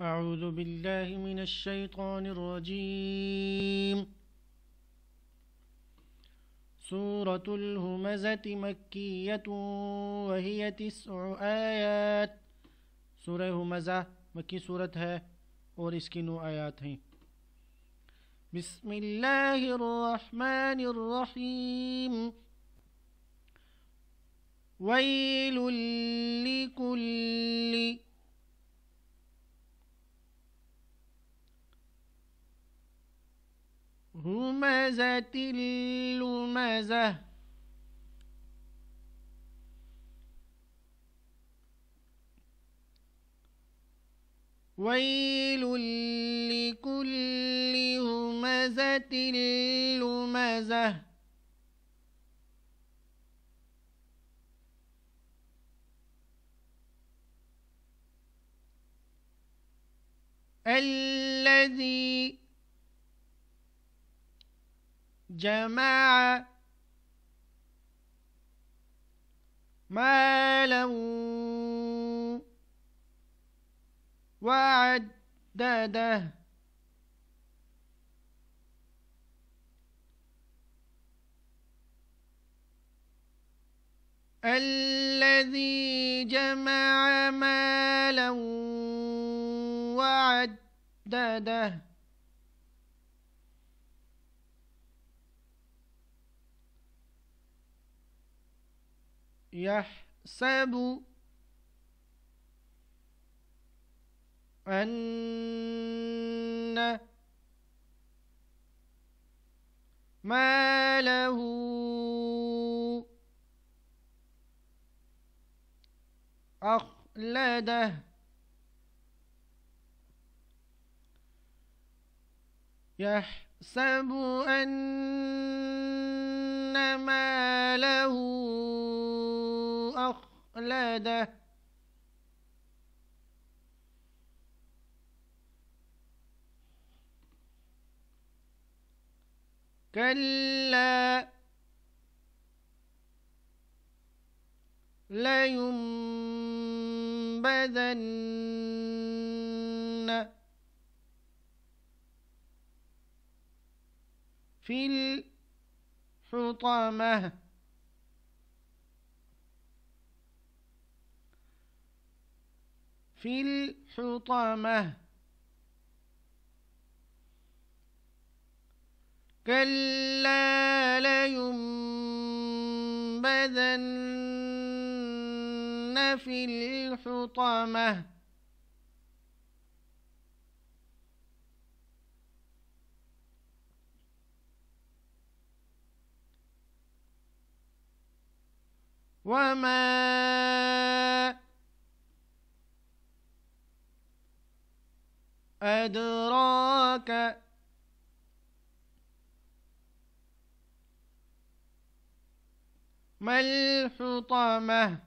أعوذ بالله من الشيطان الرجيم. سورة الهمزة مكية وهي 9 آيات. سورة همزة مکی صورت ہے اور اس کی 9 آیات ہیں. بسم اللہ الرحمن الرحیم. ویل لکل همزة لمزة. ويل لكل همزة لمزة. الذي جمع مالا وعدده. الذي جمع مالا وعدده. يحسب أن ماله أخلده. يحسب أن ماله أخلده. كلا لينبذن في الحطمة. في الحطمة. كلا لينبذن في الحطمة. وما أدراك ما الحطمة.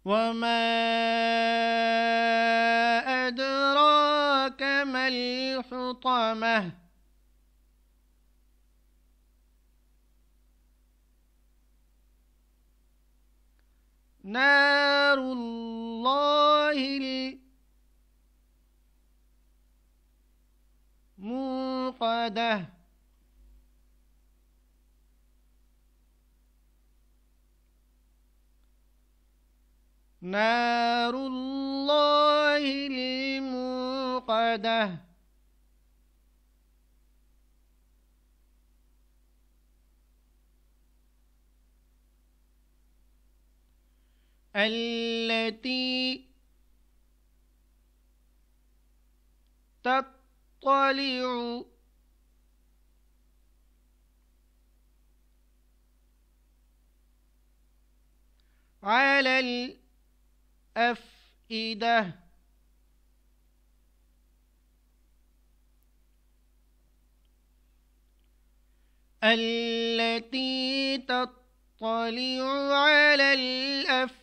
وما أدراك ما الحطمة. نار الله الموقدة. نار الله الموقدة. التي تطلع على الأفئدة. التي تطلع على الأفئدة.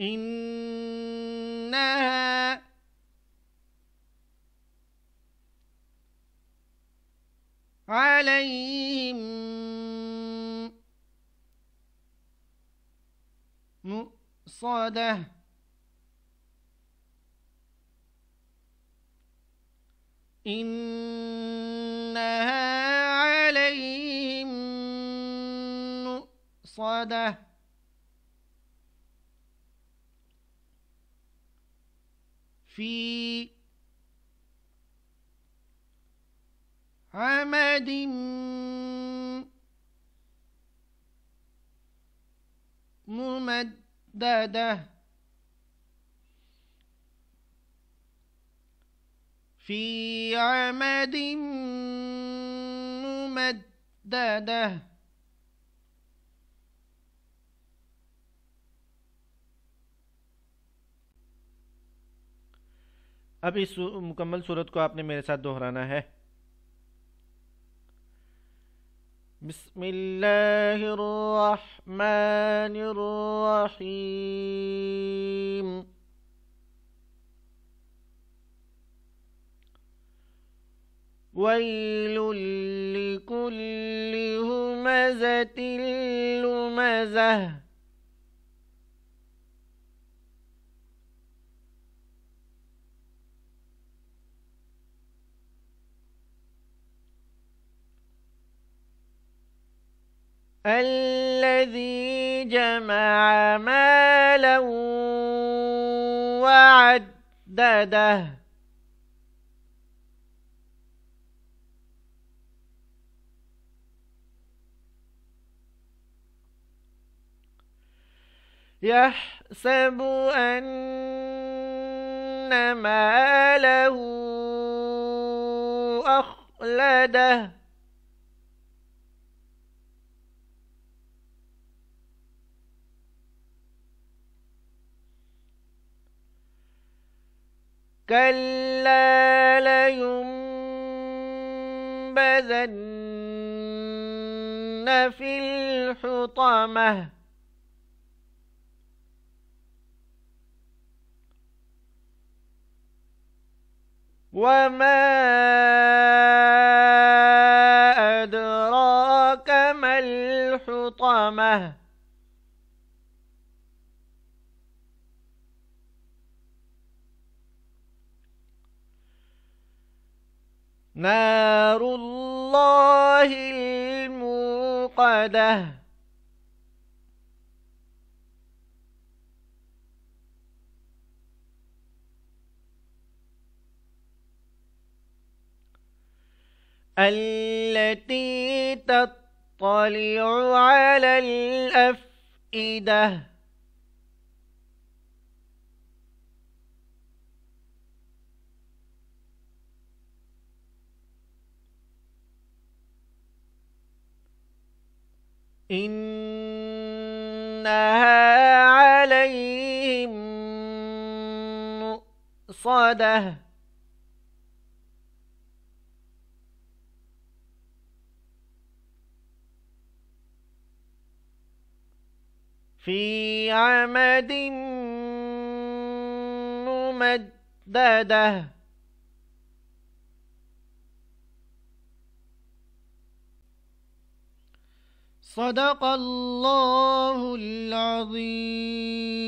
إنها عليهم مؤصدة إنها عليهم مؤصدة في عمد ممددة في عمد ممددة अब इस मुकम्मल सूरत को आपने मेरे साथ दोहराना है। बिस्मिल्लाहिर्रहमानिर्रहीम। वैलुल लिकुल्लि हुमज़तिल लुमज़ह الذي جمع مالا وعدده يحسب أن ماله أخلده كلا لينبذن في الحطمة وما أدراك ما الحطمة نار الله الموقدة التي تطلع على الأفئدة إنها عليهم مؤصدة في عمد ممددة صدق الله العظيم.